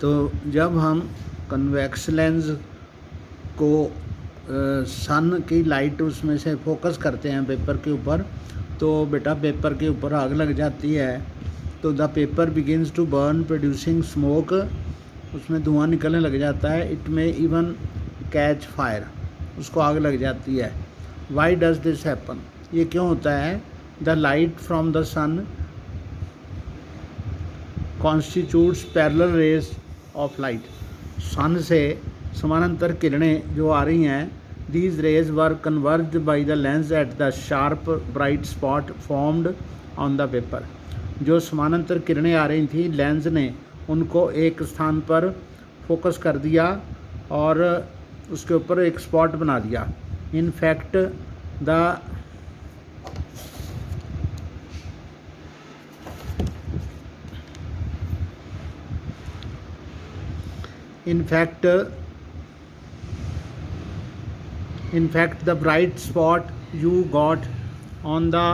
तो जब हम कन्वेक्स लेंस को सन की लाइट उसमें से फोकस करते हैं पेपर के ऊपर, तो बेटा पेपर के ऊपर आग लग जाती है। तो the paper begins to burn producing smoke, उसमें धुआं निकलने लग जाता है। इट में इवन कैच फायर, उसको आग लग जाती है। वाई डज दिस हैपन, ये क्यों होता है? The light from the sun constitutes parallel rays of light, sun से समानांतर किरणें जो आ रही हैं, these rays were converged by the lens at the sharp bright spot formed on the paper. जो समानांतर किरणें आ रही थी, लेंस ने उनको एक स्थान पर फोकस कर दिया और उसके ऊपर एक स्पॉट बना दिया। In fact the In fact, the bright spot you got on the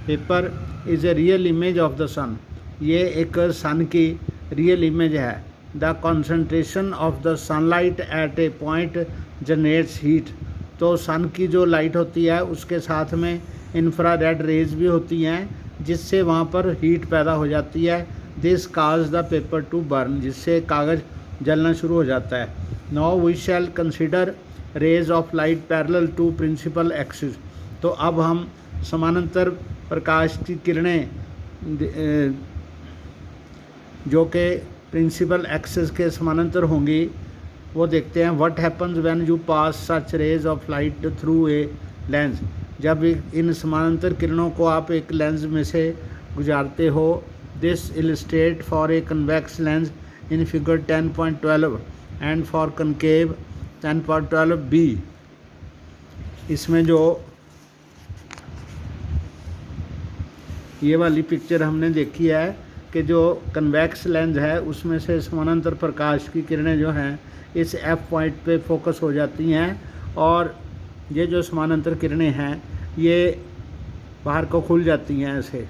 paper is a real image of the sun. ये एक सन की रियल इमेज है। The concentration of the sunlight at a point generates heat. तो सन की जो light होती है उसके साथ में इंफ्रारेड रेज भी होती हैं, जिससे वहाँ पर हीट पैदा हो जाती है। This cause the paper to burn, जिससे कागज़ जलना शुरू हो जाता है। Now we shall consider rays of light parallel to principal axis. तो अब हम समानांतर प्रकाश की किरणें जो कि प्रिंसिपल एक्सिस के समानांतर होंगी वो देखते हैं। What happens when you pass such rays of light through a lens, जब इन समानांतर किरणों को आप एक लेंस में से गुजारते हो। This illustrate for a convex lens in figure 10.12 and for concave 10.12b। इसमें जो ये वाली पिक्चर हमने देखी है कि जो कन्वेक्स लेंस है उसमें से समानांतर प्रकाश की किरणें जो हैं इस एफ पॉइंट पे फोकस हो जाती हैं, और ये जो समानांतर किरणें हैं ये बाहर को खुल जाती हैं ऐसे।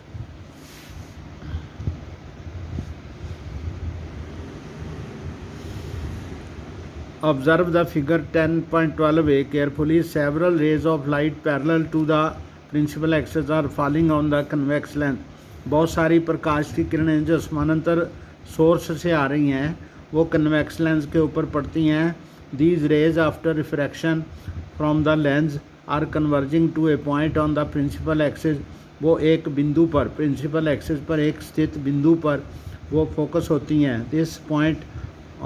Observe the figure 10.12a carefully. Several rays of light parallel to the principal axis are falling on the convex lens. बहुत सारी प्रकाश की किरणें जो समानांतर सोर्स से आ रही हैं वो कन्वेक्स लेंस के ऊपर पड़ती हैं। These rays after refraction from the lens are converging to a point on the principal axis. वो एक बिंदु पर, प्रिंसिपल एक्सिस पर एक स्थित बिंदु पर वो फोकस होती हैं। This point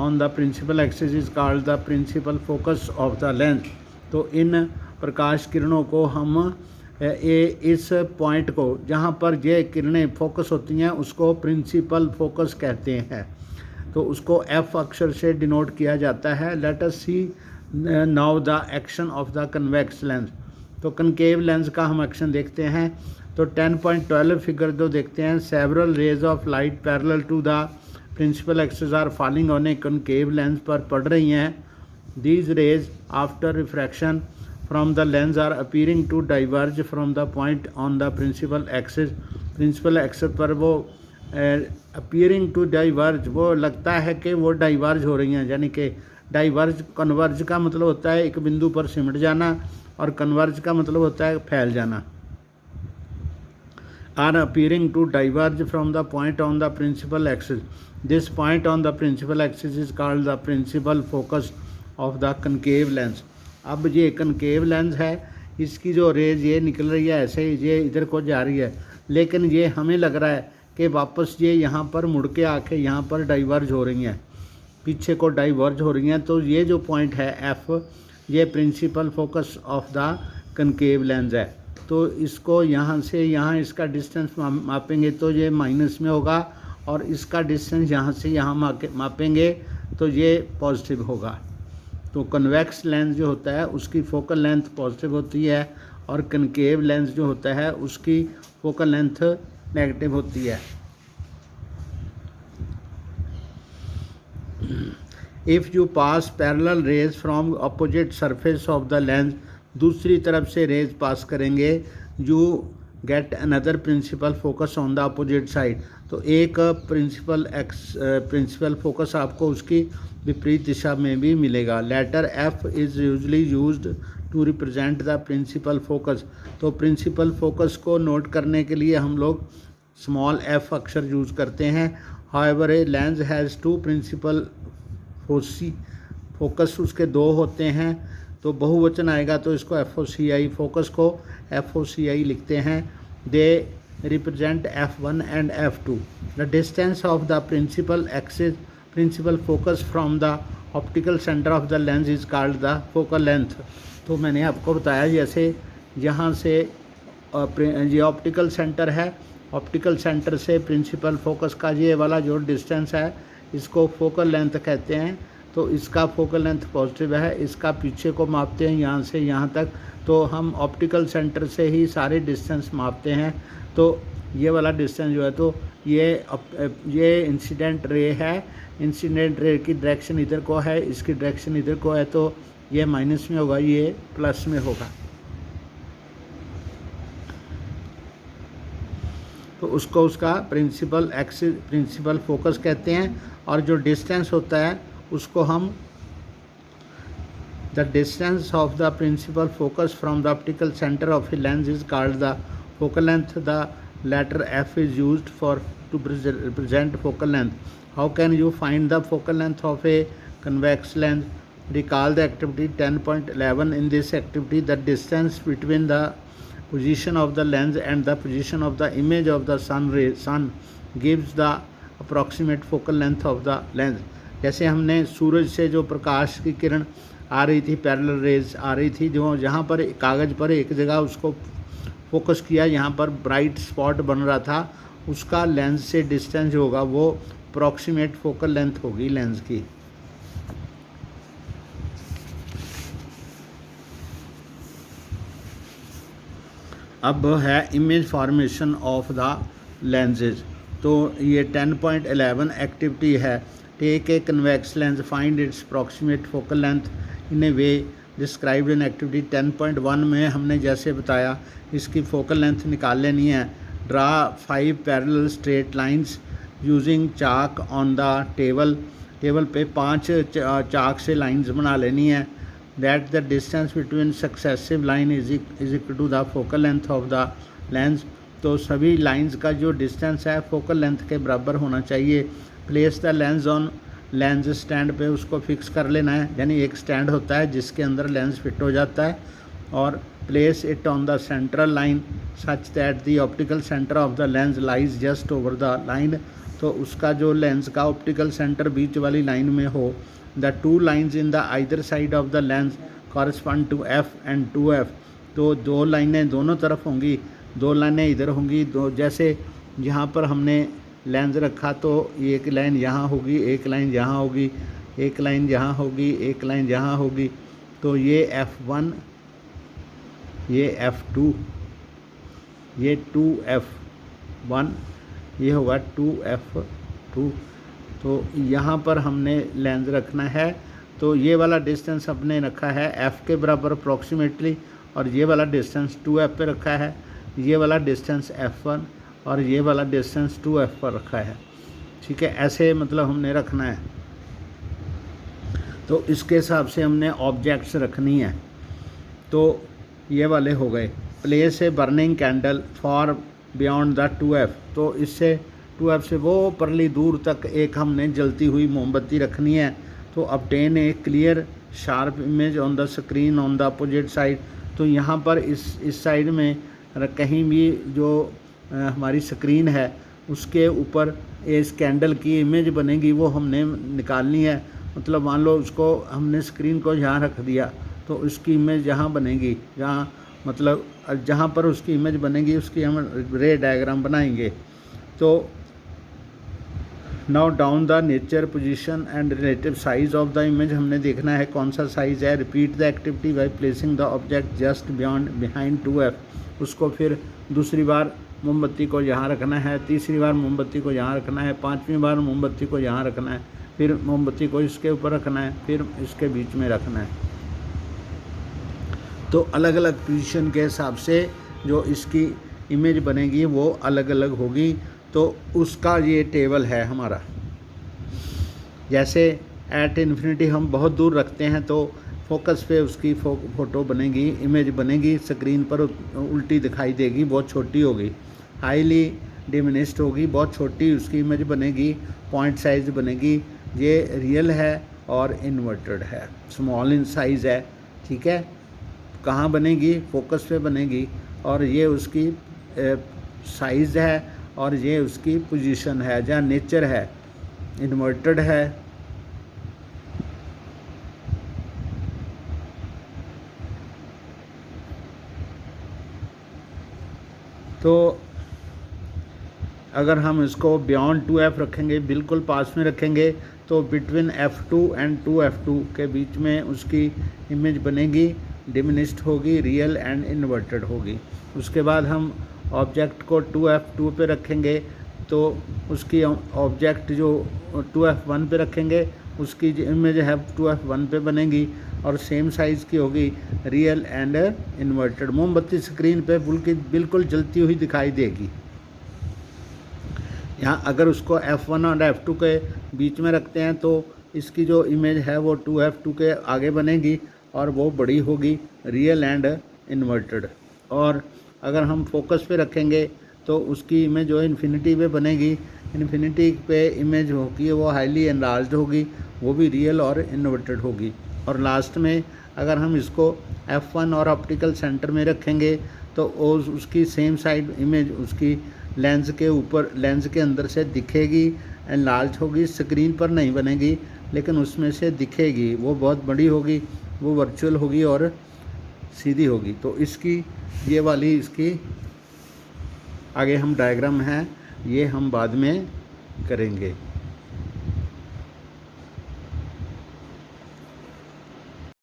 on the principal axis is called the principal focus of the lens. तो इन प्रकाश किरणों को हम इस पॉइंट को जहाँ पर ये किरणें फोकस होती हैं उसको प्रिंसिपल फोकस कहते हैं। तो उसको एफ अक्षर से डिनोट किया जाता है। Let us see now the action of the convex lens. तो कनकेव लेंस का हम एक्शन देखते हैं। तो 10.12 फिगर जो देखते हैं, several rays of light parallel to the principal axis are falling on a concave lens पर पड़ रही हैं। These rays after refraction from the lens are appearing to diverge from the point on the principal axis. Principal axis पर वो appearing to diverge, वो लगता है कि वो डाइवर्ज हो रही हैं, यानी कि डाइवर्ज, कन्वर्ज का मतलब होता है एक बिंदु पर सिमट जाना और कन्वर्ज का मतलब होता है फैल जाना। Are appearing to diverge from the point on the principal axis. This point on the principal axis is called the principal focus of the concave lens. अब ये concave lens है, इसकी जो रेज ये निकल रही है ऐसे ही ये इधर को जा रही है, लेकिन ये हमें लग रहा है कि वापस ये यहाँ पर मुड़ के आके यहाँ पर डाइवर्ज हो रही हैं, पीछे को डाइवर्ज हो रही हैं। तो ये जो पॉइंट है एफ, ये principal focus of the concave lens है। तो इसको यहाँ से यहाँ इसका डिस्टेंस मापेंगे तो ये माइनस में होगा, और इसका डिस्टेंस यहाँ से यहाँ मापेंगे तो ये पॉजिटिव होगा। तो कन्वेक्स लेंस जो होता है उसकी फोकल लेंथ पॉजिटिव होती है, और कनकेव लेंस जो होता है उसकी फोकल लेंथ नेगेटिव होती है। If you pass parallel rays from opposite surface of the lens, दूसरी तरफ से रेज पास करेंगे, you get another principal focus on the opposite side. तो एक प्रिंसिपल फोकस आपको उसकी विपरीत दिशा में भी मिलेगा। Letter F is usually used to represent the principal focus. तो प्रिंसिपल फोकस को नोट करने के लिए हम लोग स्मॉल एफ अक्षर यूज़ करते हैं। However a lens has two principal foci, focus उसके दो होते हैं, तो बहुवचन आएगा तो इसको FOCI, फोकस को FOCI लिखते हैं। They represent F1 and F2। The distance of the principal focus from the optical centre of the lens is called the focal length. तो मैंने आपको बताया जैसे यहाँ से ये ऑप्टिकल सेंटर है, ऑप्टिकल सेंटर से प्रिंसिपल फोकस का ये वाला जो डिस्टेंस है इसको फोकल लेंथ कहते हैं। तो इसका फोकल लेंथ पॉजिटिव है, इसका पीछे को मापते हैं यहाँ से यहाँ तक, तो हम ऑप्टिकल सेंटर से ही सारे डिस्टेंस मापते हैं। तो ये वाला डिस्टेंस जो है तो ये इंसिडेंट रे है, इंसिडेंट रे की डायरेक्शन इधर को है, इसकी डायरेक्शन इधर को है, तो ये माइनस में होगा, ये प्लस में होगा। तो उसको उसका प्रिंसिपल फोकस कहते हैं। और जो डिस्टेंस होता है उसको हम the distance of the principal focus from the optical centre of a lens is called the focal length. The letter F is used for to represent focal length. How can you find the focal length of a convex lens? Recall the activity 10.11. In this activity, the distance between the position of the lens and the position of the image of the sun gives the approximate focal length of the lens. जैसे हमने सूरज से जो प्रकाश की किरण आ रही थी, parallel raise आ रही थी, जो जहाँ पर कागज़ पर एक जगह उसको फोकस किया, यहाँ पर ब्राइट स्पॉट बन रहा था, उसका लेंस से डिस्टेंस जो होगा वो अप्रॉक्सीमेट फोकल लेंथ होगी लेंस की। अब है image formation of the lenses. तो ये 10.11 एक्टिविटी है। Take a convex lens, find its approximate focal length in a way described in activity 10.1 में हमने जैसे बताया इसकी फोकल लेंथ निकाल लेनी है। Draw 5 parallel straight lines using chalk on the table पे 5 चाक से लाइंस बना लेनी है। That the distance between successive line is equal to the focal length of the lens। तो सभी लाइंस का जो डिस्टेंस है फोकल लेंथ के बराबर होना चाहिए। Place the lens on lens stand पे उसको फिक्स कर लेना है, यानी एक स्टैंड होता है जिसके अंदर लेंस फिट हो जाता है। और place it on the central line such that the optical centre of the lens lies just over the line. तो उसका जो लेंस का ऑप्टिकल सेंटर बीच वाली लाइन में हो। The two lines in the either side of the lens correspond to F and 2F। तो दो लाइनें दोनों तरफ होंगी, दो लाइनें इधर होंगी, दो जैसे यहाँ पर हमने लेंस रखा तो एक लाइन यहाँ होगी, एक लाइन यहाँ होगी, एक लाइन यहाँ होगी, एक लाइन यहाँ होगी। तो ये F1, ये F2, ये 2F1, ये होगा 2F2। तो यहाँ पर हमने लेंस रखना है, तो ये वाला डिस्टेंस अपने रखा है F के बराबर अप्रॉक्सीमेटली, और ये वाला डिस्टेंस 2F पे रखा है, ये वाला डिस्टेंस F1 और ये वाला डिस्टेंस 2F पर रखा है। ठीक है, ऐसे मतलब हमने रखना है। तो इसके हिसाब से हमने ऑब्जेक्ट्स रखनी है। तो ये वाले हो गए। Place a burning candle for beyond the 2F। तो इससे 2F से वो परली दूर तक एक हमने जलती हुई मोमबत्ती रखनी है। तो obtain A clear sharp image on the screen on the opposite side. तो यहाँ पर इस साइड में कहीं भी जो हमारी स्क्रीन है उसके ऊपर इस कैंडल की इमेज बनेगी, वो हमने निकालनी है। मतलब मान लो उसको हमने स्क्रीन को यहाँ रख दिया तो उसकी इमेज यहाँ बनेगी, जहाँ मतलब जहाँ पर उसकी इमेज बनेगी उसकी हम रे डायग्राम बनाएंगे। तो now down the nature position and relative size of the image हमने देखना है कौन सा साइज है। Repeat the activity by placing the object just behind 2F। उसको फिर दूसरी बार मोमबत्ती को यहाँ रखना है, तीसरी बार मोमबत्ती को यहाँ रखना है, पांचवी बार मोमबत्ती को यहाँ रखना है, फिर मोमबत्ती को इसके ऊपर रखना है, फिर इसके बीच में रखना है। तो अलग अलग पोजीशन के हिसाब से जो इसकी इमेज बनेगी वो अलग अलग होगी। तो उसका ये टेबल है हमारा। जैसे एट इन्फिनिटी हम बहुत दूर रखते हैं तो फोकस पे उसकी फ़ोटो बनेगी, इमेज बनेगी, स्क्रीन पर उल्टी दिखाई देगी, बहुत छोटी होगी। हाईली डिमिनिश्ड होगी, बहुत छोटी उसकी इमेज बनेगी, पॉइंट साइज बनेगी। ये रियल है और इन्वर्टेड है, स्मॉल इन साइज़ है, ठीक है। कहाँ बनेगी? फोकस पे बनेगी, और ये उसकी साइज़ है और ये उसकी पोजीशन है, जहाँ नेचर है, इन्वर्टेड है। तो अगर हम इसको बियॉन्ड 2f रखेंगे, बिल्कुल पास में रखेंगे, तो बिटवीन f2 एंड 2f2 के बीच में उसकी इमेज बनेगी, डिमिनिश्ड होगी, रियल एंड इन्वर्टेड होगी। उसके बाद हम ऑब्जेक्ट को 2f2 पे रखेंगे तो उसकी ऑब्जेक्ट जो 2f1 पे रखेंगे, उसकी जो इमेज है 2f1 पे बनेगी और सेम साइज़ की होगी, रियल एंड इन्वर्टेड। मोमबत्ती स्क्रीन पे बिल्कुल जलती हुई दिखाई देगी। यहाँ अगर उसको F1 और F2 के बीच में रखते हैं तो इसकी जो इमेज है वो 2f2 के आगे बनेगी और वो बड़ी होगी, रियल एंड इन्वर्टेड। और अगर हम फोकस पे रखेंगे तो उसकी इमेज जो है इन्फिनिटी पे बनेगी, इन्फिनिटी पे इमेज होगी वो हाईली एनलार्ज्ड होगी, वो भी रियल और इन्वर्टेड होगी। और लास्ट में अगर हम इसको F1 और ऑप्टिकल सेंटर में रखेंगे तो उसकी सेम साइड इमेज उसकी लेंस के ऊपर, लेंस के अंदर से दिखेगी, एनलार्ज होगी, स्क्रीन पर नहीं बनेगी लेकिन उसमें से दिखेगी, वो बहुत बड़ी होगी, वो वर्चुअल होगी और सीधी होगी। तो इसकी ये वाली इसकी आगे हम डायग्राम है, ये हम बाद में करेंगे।